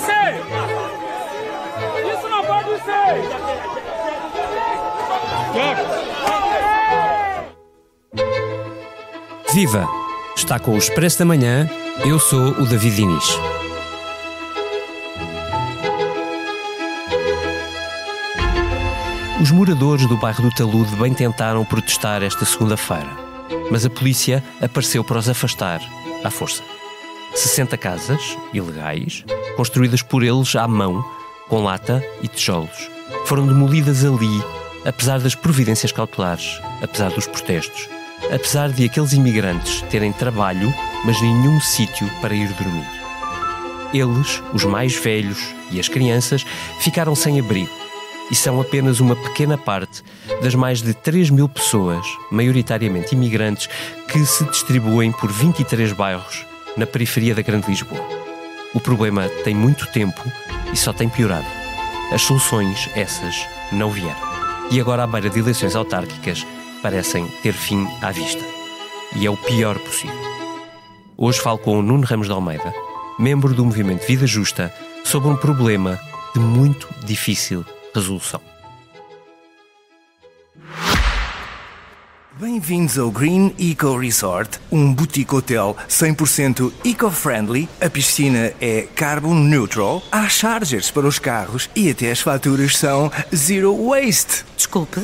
ser! Isso não pode ser! Viva! Está com o Expresso da Manhã, eu sou o David Diniz. Os moradores do bairro do Talude bem tentaram protestar esta segunda-feira, mas a polícia apareceu para os afastar à força. 60 casas, ilegais, construídas por eles à mão, com lata e tijolos, foram demolidas ali, apesar das providências cautelares, apesar dos protestos, apesar de aqueles imigrantes terem trabalho, mas nenhum sítio para ir dormir. Eles, os mais velhos e as crianças, ficaram sem abrigo e são apenas uma pequena parte das mais de 3.000 pessoas, maioritariamente imigrantes, que se distribuem por 23 bairros na periferia da Grande Lisboa. O problema tem muito tempo e só tem piorado. As soluções, essas, não vieram. E agora, à beira de eleições autárquicas, parecem ter fim à vista. E é o pior possível. Hoje falo com o Nuno Ramos de Almeida, membro do movimento Vida Justa, sobre um problema de muito difícil resolução. Bem-vindos ao Green Eco Resort, um boutique hotel 100% eco-friendly. A piscina é carbon neutral, há chargers para os carros e até as faturas são zero waste. Desculpe?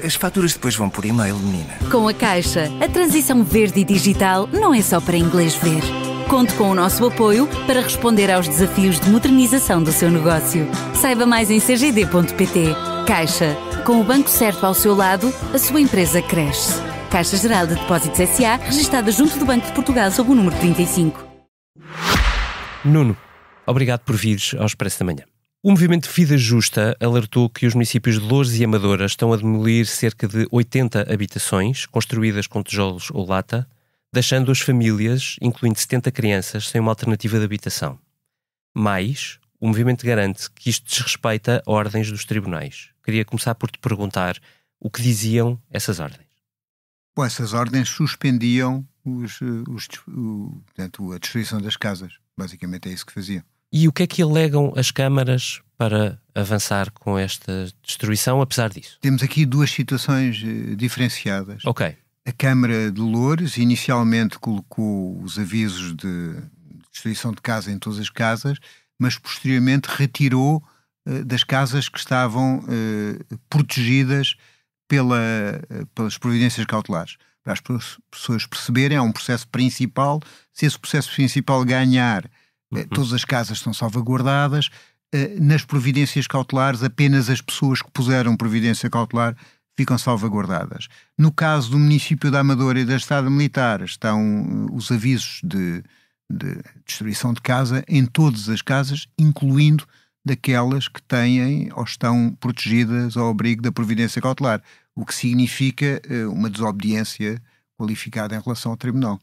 As faturas depois vão por e-mail, menina. Com a Caixa, a transição verde e digital não é só para inglês ver. Conte com o nosso apoio para responder aos desafios de modernização do seu negócio. Saiba mais em cgd.pt. Caixa. Com o banco certo ao seu lado, a sua empresa cresce. Caixa Geral de Depósitos S.A., registada junto do Banco de Portugal sob o número 35. Nuno, obrigado por vires ao Expresso da Manhã. O movimento Vida Justa alertou que os municípios de Loures e Amadora estão a demolir cerca de 80 habitações construídas com tijolos ou lata, deixando as famílias, incluindo 70 crianças, sem uma alternativa de habitação. Mais, o movimento garante que isto desrespeita ordens dos tribunais. Queria começar por te perguntar o que diziam essas ordens. Bom, essas ordens suspendiam portanto, a destruição das casas. Basicamente é isso que faziam. E o que é que alegam as câmaras para avançar com esta destruição, apesar disso? Temos aqui duas situações diferenciadas. Ok. A Câmara de Loures inicialmente colocou os avisos de destruição de casa em todas as casas, mas posteriormente retirou das casas que estavam protegidas pelas providências cautelares. Para as pessoas perceberem, há um processo principal. Se esse processo principal ganhar, todas as casas estão salvaguardadas. Nas providências cautelares, apenas as pessoas que puseram providência cautelar ficam salvaguardadas. No caso do município da Amadora e da Estrada Militar, estão os avisos de destruição de casa em todas as casas, incluindo daquelas que têm ou estão protegidas ao abrigo da providência cautelar, o que significa uma desobediência qualificada em relação ao tribunal.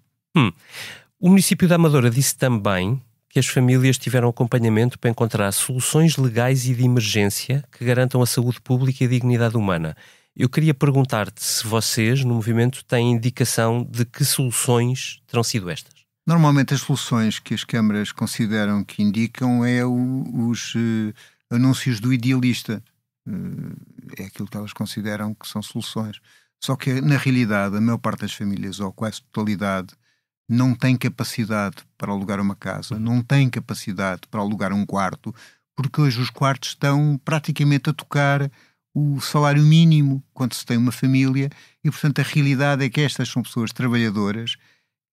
O município da Amadora disse também que as famílias tiveram acompanhamento para encontrar soluções legais e de emergência que garantam a saúde pública e a dignidade humana. Eu queria perguntar-te se vocês, no movimento, têm indicação de que soluções terão sido estas. Normalmente as soluções que as câmaras consideram que indicam é os anúncios do idealista. É aquilo que elas consideram que são soluções. Só que, na realidade, a maior parte das famílias, ou quase totalidade, não tem capacidade para alugar uma casa, não tem capacidade para alugar um quarto, porque hoje os quartos estão praticamente a tocar o salário mínimo quando se tem uma família e, portanto, a realidade é que estas são pessoas trabalhadoras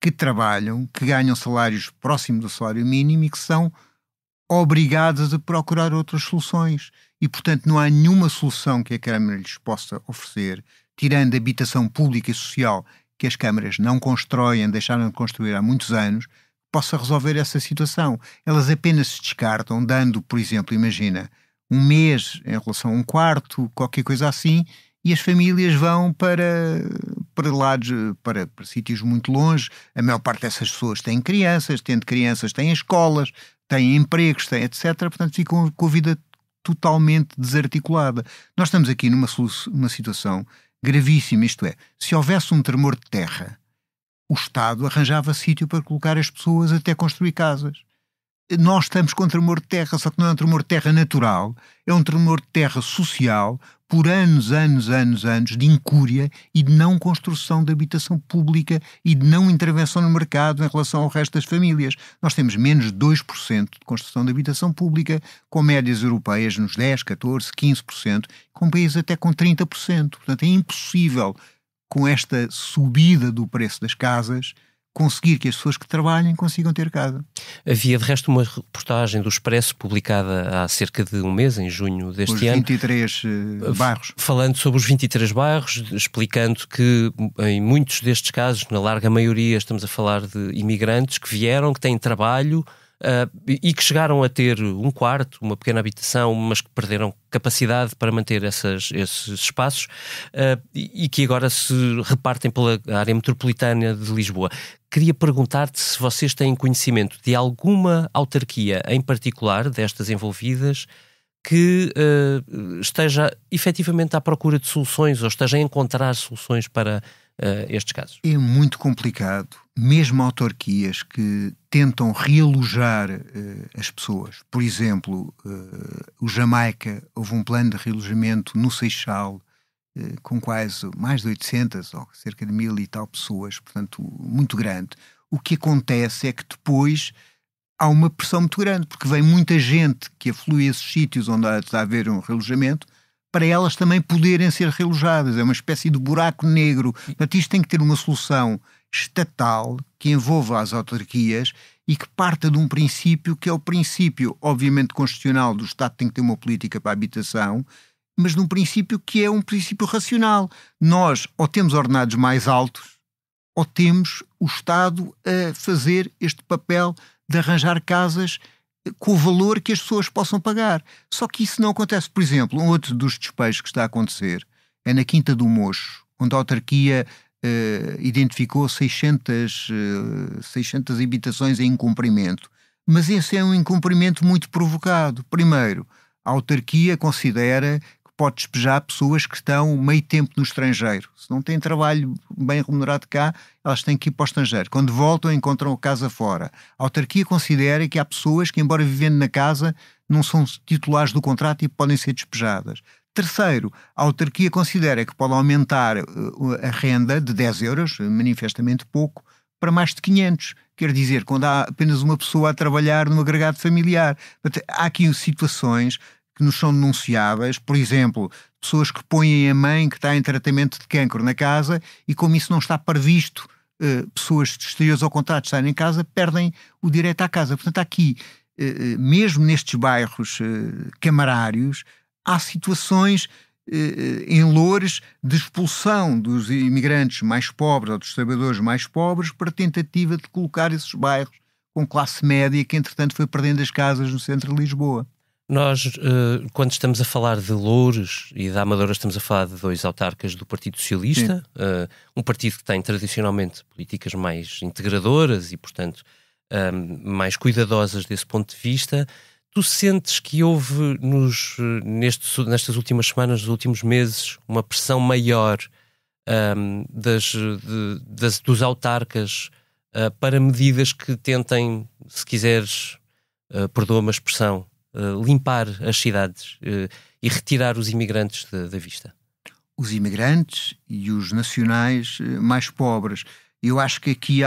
que trabalham, que ganham salários próximos do salário mínimo e que são obrigadas a procurar outras soluções. E, portanto, não há nenhuma solução que a Câmara lhes possa oferecer, tirando a habitação pública e social que as câmaras não constroem, deixaram de construir há muitos anos, possa resolver essa situação. Elas apenas se descartam, dando, por exemplo, imagina, um mês em relação a um quarto, qualquer coisa assim, e as famílias vão para lados, para sítios muito longe. A maior parte dessas pessoas têm crianças, tendo crianças têm escolas, têm empregos, têm etc. Portanto, ficam com a vida totalmente desarticulada. Nós estamos aqui numa situação gravíssima, isto é, se houvesse um tremor de terra, o Estado arranjava sítio para colocar as pessoas até construir casas. nós estamos com um tremor de terra, só que não é um tremor de terra natural, é um tremor de terra social, por anos de incúria e de não construção de habitação pública e de não intervenção no mercado em relação ao resto das famílias. Nós temos menos de 2% de construção de habitação pública, com médias europeias nos 10%, 14%, 15%, com países até com 30%. Portanto, é impossível, com esta subida do preço das casas, conseguir que as pessoas que trabalhem consigam ter casa. Havia, de resto, uma reportagem do Expresso publicada há cerca de um mês, em junho deste ano. Os 23 bairros. Falando sobre os 23 bairros, explicando que em muitos destes casos, na larga maioria, estamos a falar de imigrantes que vieram, que têm trabalho e que chegaram a ter um quarto, uma pequena habitação, mas que perderam capacidade para manter esses espaços e que agora se repartem pela área metropolitana de Lisboa. Queria perguntar-te se vocês têm conhecimento de alguma autarquia em particular, destas envolvidas, que esteja efetivamente à procura de soluções ou esteja a encontrar soluções para estes casos. É muito complicado, mesmo autarquias que tentam realojar as pessoas. Por exemplo, o Jamaica, houve um plano de realojamento no Seixal, com quase mais de 800 ou cerca de 1000 e tal pessoas, portanto muito grande. O que acontece é que depois há uma pressão muito grande, porque vem muita gente que aflui a esses sítios onde há de haver um realojamento, para elas também poderem ser realojadas. É uma espécie de buraco negro. Portanto, isto tem que ter uma solução estatal que envolva as autarquias e que parta de um princípio que é o princípio, obviamente, constitucional do Estado, tem que ter uma política para a habitação, mas de um princípio que é um princípio racional. Nós ou temos ordenados mais altos ou temos o Estado a fazer este papel de arranjar casas com o valor que as pessoas possam pagar. Só que isso não acontece. Por exemplo, um outro dos despejos que está a acontecer é na Quinta do Mocho, onde a autarquia identificou 600 habitações em incumprimento. Mas esse é um incumprimento muito provocado. Primeiro, a autarquia considera pode despejar pessoas que estão meio tempo no estrangeiro. Se não têm trabalho bem remunerado cá, elas têm que ir para o estrangeiro. Quando voltam, encontram a casa fora. A autarquia considera que há pessoas que, embora vivendo na casa, não são titulares do contrato e podem ser despejadas. Terceiro, a autarquia considera que pode aumentar a renda de 10 euros, manifestamente pouco, para mais de 500. Quer dizer, quando há apenas uma pessoa a trabalhar no agregado familiar. Há aqui situações que nos são denunciáveis, por exemplo, pessoas que põem a mãe que está em tratamento de cancro na casa e, como isso não está previsto, pessoas exteriores ao contrato estarem em casa, perdem o direito à casa. Portanto, aqui, mesmo nestes bairros camarários, há situações em Loures de expulsão dos imigrantes mais pobres ou dos trabalhadores mais pobres para tentativa de colocar esses bairros com classe média que, entretanto, foi perdendo as casas no centro de Lisboa. Nós, quando estamos a falar de Loures e da Amadora, estamos a falar de dois autarcas do Partido Socialista, um partido que tem tradicionalmente políticas mais integradoras e, portanto, mais cuidadosas desse ponto de vista. Tu sentes que houve nestas últimas semanas, nos últimos meses, uma pressão maior dos autarcas para medidas que tentem, se quiseres, perdoa-me a expressão, limpar as cidades e retirar os imigrantes da vista? Os imigrantes e os nacionais mais pobres. Eu acho que aqui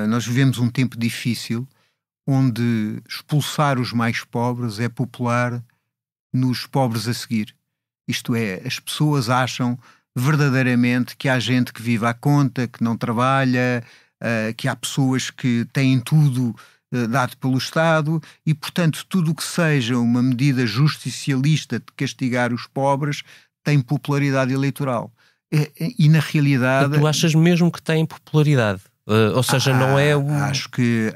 nós vivemos um tempo difícil onde expulsar os mais pobres é popular nos pobres a seguir. Isto é, as pessoas acham verdadeiramente que há gente que vive à conta, que não trabalha, que há pessoas que têm tudo dado pelo Estado e, portanto, tudo o que seja uma medida justicialista de castigar os pobres tem popularidade eleitoral. E na realidade... Tu achas mesmo que tem popularidade? Ou seja, não é Acho que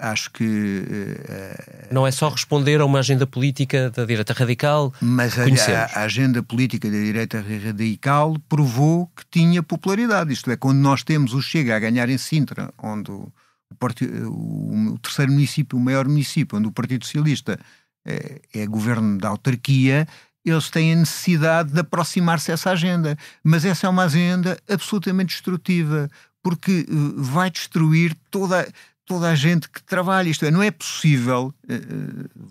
não é só responder a uma agenda política da direita radical. Mas a agenda política da direita radical provou que tinha popularidade. Isto é, quando nós temos o Chega a ganhar em Sintra, onde o terceiro município, o maior município, onde o Partido Socialista é governo da autarquia, eles têm a necessidade de aproximar-se a essa agenda. Mas essa é uma agenda absolutamente destrutiva, porque vai destruir toda a gente que trabalha. Isto é, não é possível,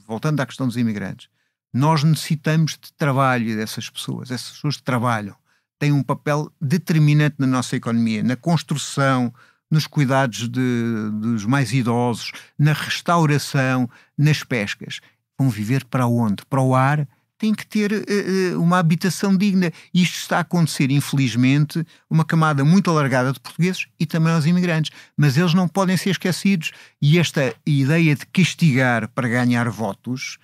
voltando à questão dos imigrantes, nós necessitamos de trabalho dessas pessoas. Essas pessoas que trabalham têm um papel determinante na nossa economia, na construção, nos cuidados dos mais idosos, na restauração, nas pescas. Vão viver para onde? Para o ar? Têm que ter uma habitação digna. Isto está a acontecer, infelizmente, uma camada muito alargada de portugueses e também aos imigrantes. Mas eles não podem ser esquecidos. E esta ideia de castigar para ganhar votos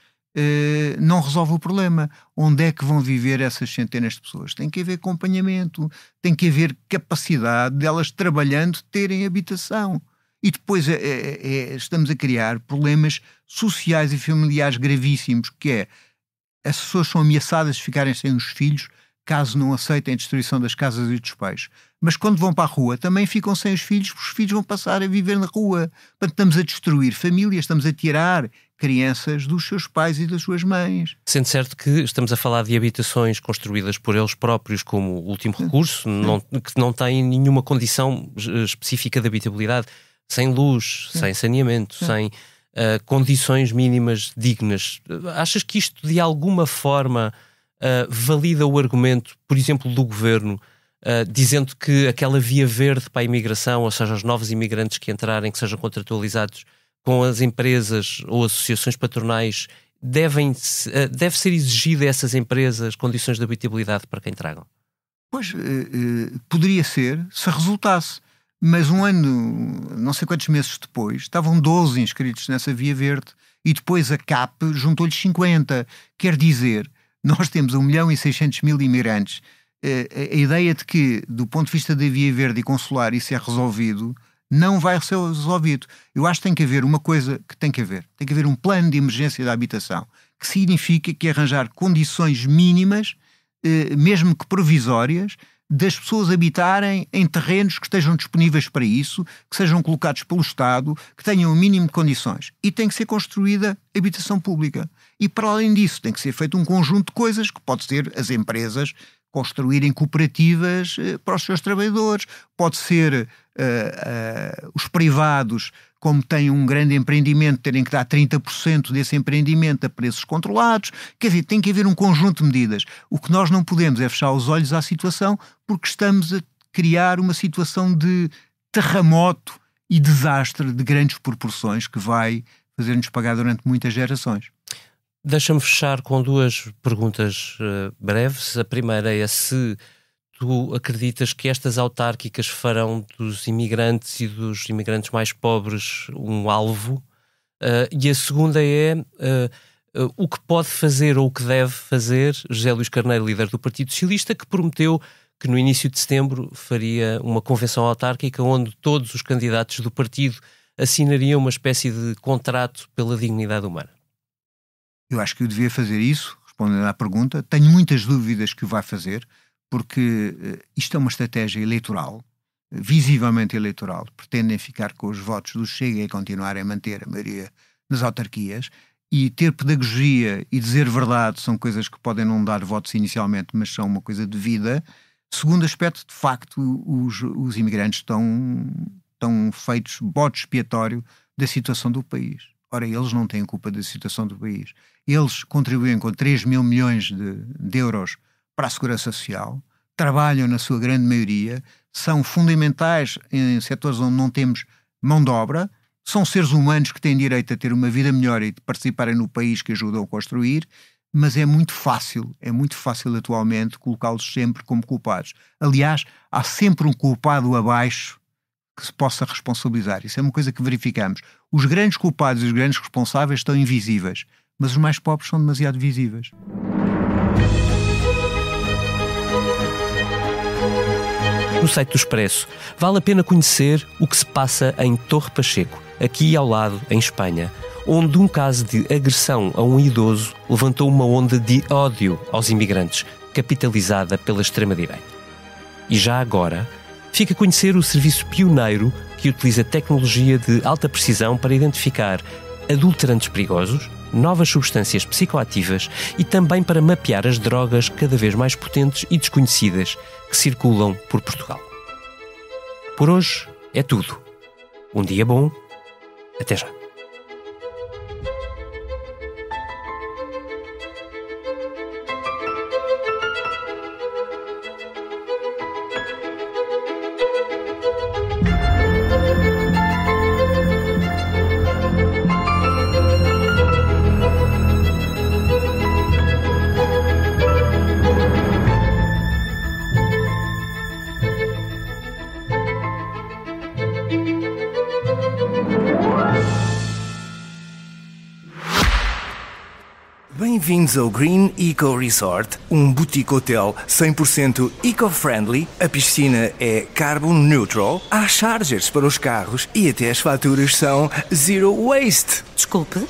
não resolve o problema. Onde é que vão viver essas centenas de pessoas? Tem que haver acompanhamento, tem que haver capacidade delas trabalhando terem habitação. E depois estamos a criar problemas sociais e familiares gravíssimos, que é as pessoas são ameaçadas de ficarem sem os filhos caso não aceitem a destruição das casas e dos pais. Mas quando vão para a rua também ficam sem os filhos, porque os filhos vão passar a viver na rua. Portanto, estamos a destruir famílias, estamos a tirar crianças dos seus pais e das suas mães. Sendo certo que estamos a falar de habitações construídas por eles próprios como último recurso, que não têm nenhuma condição específica de habitabilidade, sem luz, sem saneamento, sem condições mínimas dignas. Achas que isto de alguma forma valida o argumento, por exemplo, do governo, dizendo que aquela via verde para a imigração, ou seja, os novos imigrantes que entrarem, que sejam contratualizados com as empresas ou associações patronais, deve ser exigida a essas empresas condições de habitabilidade para quem tragam? Pois, poderia ser, se resultasse. Mas um ano, não sei quantos meses depois, estavam 12 inscritos nessa via verde e depois a CAP juntou-lhes 50. Quer dizer, nós temos 1.600.000 imigrantes. A ideia de que, do ponto de vista da via verde e consular, isso é resolvido, não vai ser resolvido. Eu acho que tem que haver uma coisa que tem que haver. Tem que haver um plano de emergência da habitação, que significa que arranjar condições mínimas, mesmo que provisórias, das pessoas habitarem em terrenos que estejam disponíveis para isso, que sejam colocados pelo Estado, que tenham o mínimo de condições. E tem que ser construída habitação pública. E para além disso tem que ser feito um conjunto de coisas, que pode ser as empresas construírem cooperativas para os seus trabalhadores, pode ser os privados, como têm um grande empreendimento, terem que dar 30% desse empreendimento a preços controlados. Quer dizer, tem que haver um conjunto de medidas. O que nós não podemos é fechar os olhos à situação, porque estamos a criar uma situação de terremoto e desastre de grandes proporções que vai fazer-nos pagar durante muitas gerações. Deixa-me fechar com duas perguntas breves. A primeira é se tu acreditas que estas autárquicas farão dos imigrantes e dos imigrantes mais pobres um alvo, e a segunda é o que pode fazer ou o que deve fazer José Luís Carneiro, líder do Partido Socialista, que prometeu que no início de setembro faria uma convenção autárquica onde todos os candidatos do partido assinariam uma espécie de contrato pela dignidade humana. Eu acho que eu devia fazer isso, respondendo à pergunta. Tenho muitas dúvidas que o vai fazer, porque isto é uma estratégia eleitoral, visivelmente eleitoral. Pretendem ficar com os votos do Chega e continuarem a manter a maioria nas autarquias. E ter pedagogia e dizer verdade são coisas que podem não dar votos inicialmente, mas são uma coisa de vida. Segundo aspecto, de facto, os imigrantes estão feitos bode expiatório da situação do país. Ora, eles não têm culpa da situação do país. Eles contribuem com 3 mil milhões de euros para a Segurança Social, trabalham na sua grande maioria, são fundamentais em setores onde não temos mão de obra, são seres humanos que têm direito a ter uma vida melhor e de participarem no país que ajudam a construir, mas é muito fácil atualmente colocá-los sempre como culpados. Aliás, há sempre um culpado abaixo que se possa responsabilizar. Isso é uma coisa que verificamos. Os grandes culpados e os grandes responsáveis estão invisíveis, mas os mais pobres são demasiado visíveis. No site do Expresso, vale a pena conhecer o que se passa em Torre Pacheco, aqui ao lado, em Espanha, onde um caso de agressão a um idoso levantou uma onda de ódio aos imigrantes, capitalizada pela extrema-direita. E já agora, fica a conhecer o serviço pioneiro que utiliza tecnologia de alta precisão para identificar adulterantes perigosos, novas substâncias psicoativas e também para mapear as drogas cada vez mais potentes e desconhecidas que circulam por Portugal. Por hoje é tudo. Um dia bom Até já. Bem-vindos ao Green Eco Resort, um boutique hotel 100% eco-friendly. A piscina é carbon neutral, há chargers para os carros e até as faturas são zero waste. Desculpe.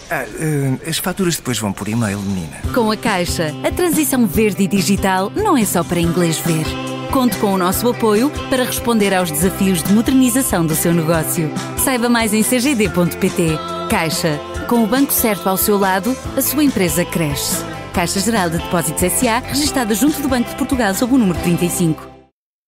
As faturas depois vão por e-mail, menina. Com a Caixa, a transição verde e digital não é só para inglês ver. Conte com o nosso apoio para responder aos desafios de modernização do seu negócio. Saiba mais em cgd.pt. Caixa. Com o banco certo ao seu lado, a sua empresa cresce. Caixa Geral de Depósitos S.A., registada junto do Banco de Portugal sob o número 35.